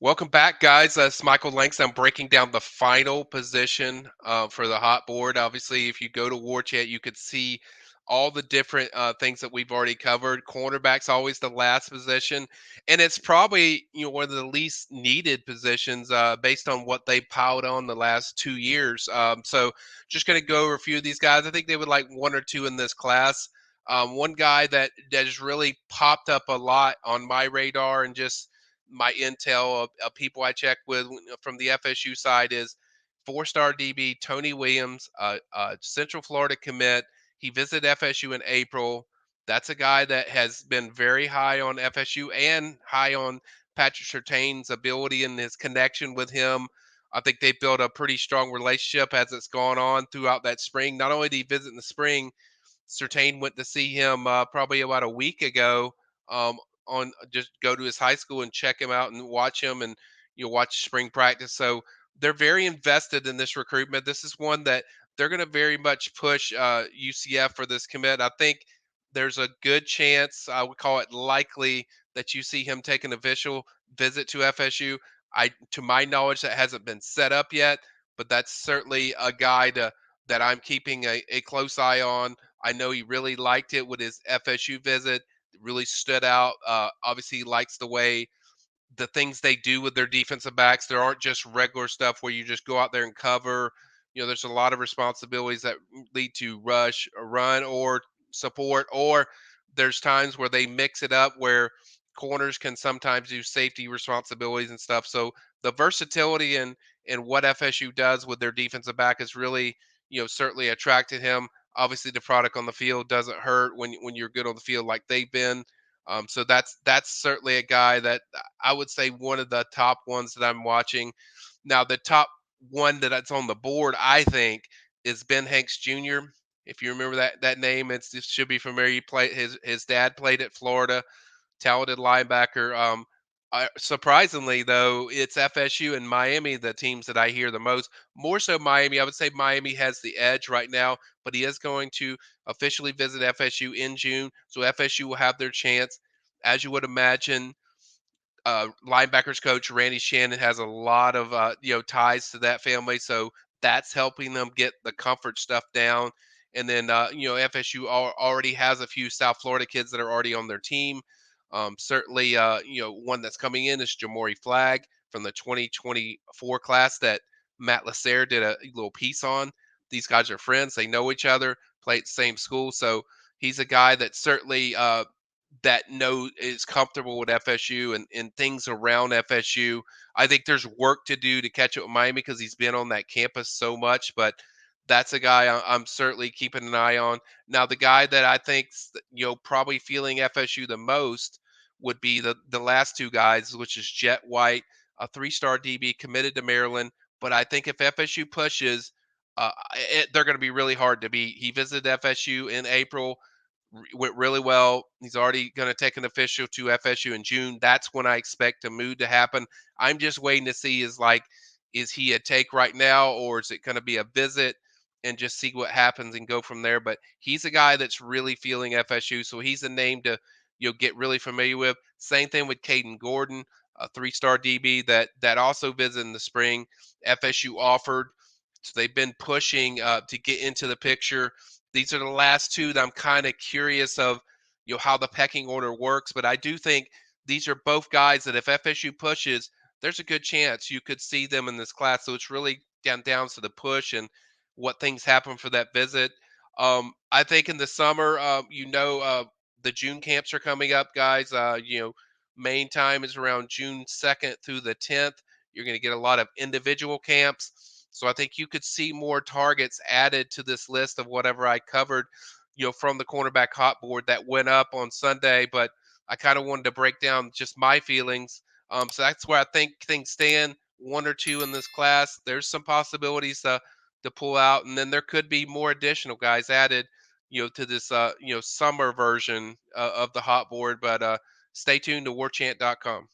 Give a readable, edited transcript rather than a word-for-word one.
Welcome back, guys. It's Michael Langston. I'm breaking down the final position for the hot board. Obviously, if you go to Warchant, you could see all the different things that we've already covered. Cornerback's always the last position, and it's probably one of the least needed positions based on what they piled on the last 2 years. So, just going to go over a few of these guys. I think they would like one or two in this class. One guy that has really popped up a lot on my radar and just my intel of people I check with from the FSU side is four-star DB Tony Williams, Central Florida commit. He visited FSU in April. That's a guy that has been very high on FSU and high on Patrick Surtain's ability and his connection with him. I think they built a pretty strong relationship as it's gone on throughout that spring. Not only did he visit in the spring, Surtain went to see him probably about a week ago. On just go to his high school and check him out and watch him and watch spring practice. So they're very invested in this recruitment. This is one that they're going to very much push UCF for this commit. I think there's a good chance, I would call it likely, that you see him take an official visit to FSU. To my knowledge, that hasn't been set up yet, but that's certainly a guy that I'm keeping a close eye on. I know he really liked it with his FSU visit. It really stood out. Obviously, he likes the way the things they do with their defensive backs. There aren't just regular stuff where you just go out there and cover. There's a lot of responsibilities that lead to rush, or run, or support, or there's times where they mix it up where corners can sometimes do safety responsibilities and stuff. So the versatility and what FSU does with their defensive back is really, certainly attracted him. Obviously, the product on the field doesn't hurt when you're good on the field like they've been. So that's certainly a guy that I would say one of the top ones that I'm watching. Now, the top one that's on the board, I think, is Ben Hanks Jr. If you remember that name, it should be familiar. He played his dad played at Florida, talented linebacker. Surprisingly, though, it's FSU and Miami, the teams that I hear the most. More so Miami. I would say Miami has the edge right now, but he is going to officially visit FSU in June. So FSU will have their chance. As you would imagine, linebackers coach Randy Shannon has a lot of ties to that family, so that's helping them get the comfort stuff down. And then FSU already has a few South Florida kids that are already on their team. Certainly, one that's coming in is Jamori Flagg from the 2024 class that Matt Lasser did a little piece on. These guys are friends; they know each other, play at the same school, so he's a guy that certainly that is comfortable with FSU and things around FSU. I think there's work to do to catch up with Miami because he's been on that campus so much, but that's a guy I'm certainly keeping an eye on. Now, the guy that I think probably feeling FSU the most would be the last two guys, which is Jett White, a three-star DB committed to Maryland. But I think if FSU pushes, they're going to be really hard to beat. He visited FSU in April, went really well. He's already going to take an official to FSU in June. That's when I expect a move to happen. I'm just waiting to see is he a take right now, or is it going to be a visit and just see what happens and go from there. But he's a guy that's really feeling FSU, so he's a name to get really familiar with. Same thing with Caden Gordon, a three-star DB that also visited in the spring. FSU offered, so they've been pushing to get into the picture. These are the last two that I'm kind of curious of, how the pecking order works. But I do think these are both guys that if FSU pushes, there's a good chance you could see them in this class. So it's really down to the push and what things happen for that visit. I think in the summer, the June camps are coming up, guys. Main time is around June 2nd through the 10th. You're going to get a lot of individual camps. So I think you could see more targets added to this list of whatever I covered, from the cornerback hot board that went up on Sunday. But I kind of wanted to break down just my feelings. So that's where I think things stand. One or two in this class. There's some possibilities to pull out, and then there could be more additional guys added, to this summer version of the hot board. But stay tuned to warchant.com.